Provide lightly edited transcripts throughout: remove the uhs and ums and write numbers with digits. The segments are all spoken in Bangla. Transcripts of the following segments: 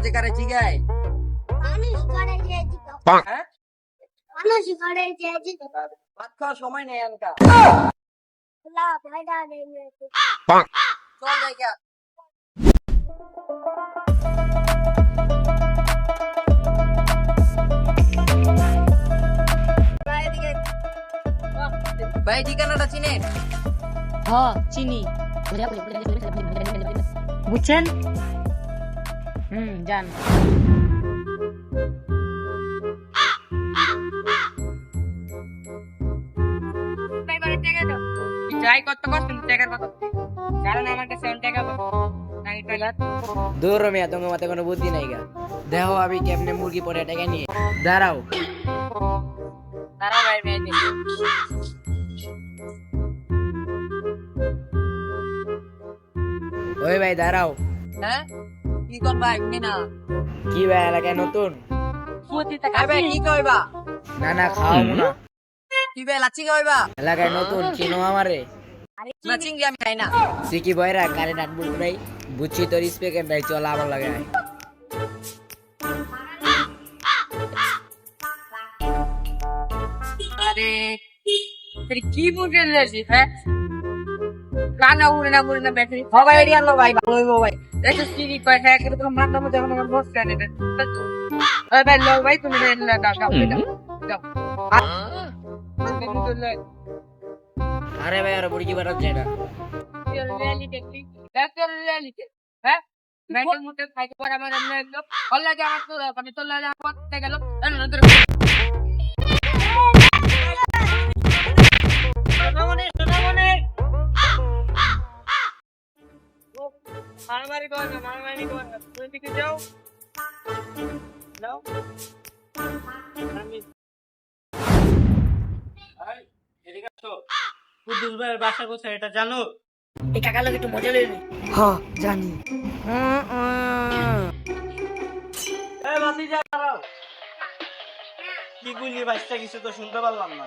কাজে কারে জিগায় হ্যাঁ ভাত খাওয়ার সময় নেই আনকা চল জায়গা ভাই ঠিকানাটা চিনেন হ চিনি বুঝছেন জান ট্রাই করতে করছেন টাকার কথা কারণ আমার কাছে টাকা নাই পেলার দূর মিয়া তোমার মাথায় কোনো বুদ্ধি নাই গা দেখো আমি কেমনে মুরগি পরে টাকা নিয়ে দাঁড়াও তারা ভাই মেয়ে ওই ভাই দাঁড়াও হ্যাঁ কি কোন ভাই উনি না কি ভাই এলাকায় নতুন ভাই কি কইবা না না খাও না কি ভাই লাচ্ছি কইবা এলাকায় নতুন চিনো আমারে না চিংড়ি আমি খাই না সিকি বয়রা কারে নাট বুল নাই বুঝছি তোর স্পিকার নাই চল আমার লাগে আয়। আরে তুই কি বুঝে লেছিস হ্যাঁ কানা উড়ে না ব্যাটারি সবাই এডি আনলো ভাই ভালো হইবো ভাই দেখো সিরি কয় হ্যাঁ করে তোমার মাথা মধ্যে এখন আমার বসতে আনে আরে ভাই লো ভাই তুমি না দাও দাও আরে ভাই আর মুরগি বানাত যায় না হ্যাঁ মেন্টাল মুটে খাইতে পারে আমার এমনি লোক আল্লাহ জাহাজ তো আমি তো আল্লাহ জাহাজ করতে গেল মারামারি কর না তুই দিকে যাও কুদ্দুস ভাইয়ের বাসা কোথায় এটা জানো? এই কাকা লোক একটু মজা লইনি হ্যাঁ জানি এই ভাতিজা দাঁড়াও। কি গুলি বাচ্চা কিছু তো শুনতে পারলাম না।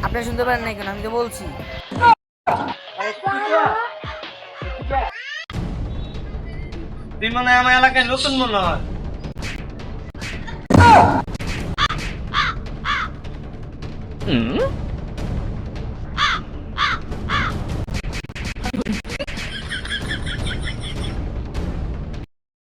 আপনি শুনতে পারেন নাই কেন আমি তো বলছি আরে তুই মনে হয় আমার এলাকায় নতুন মনে হয়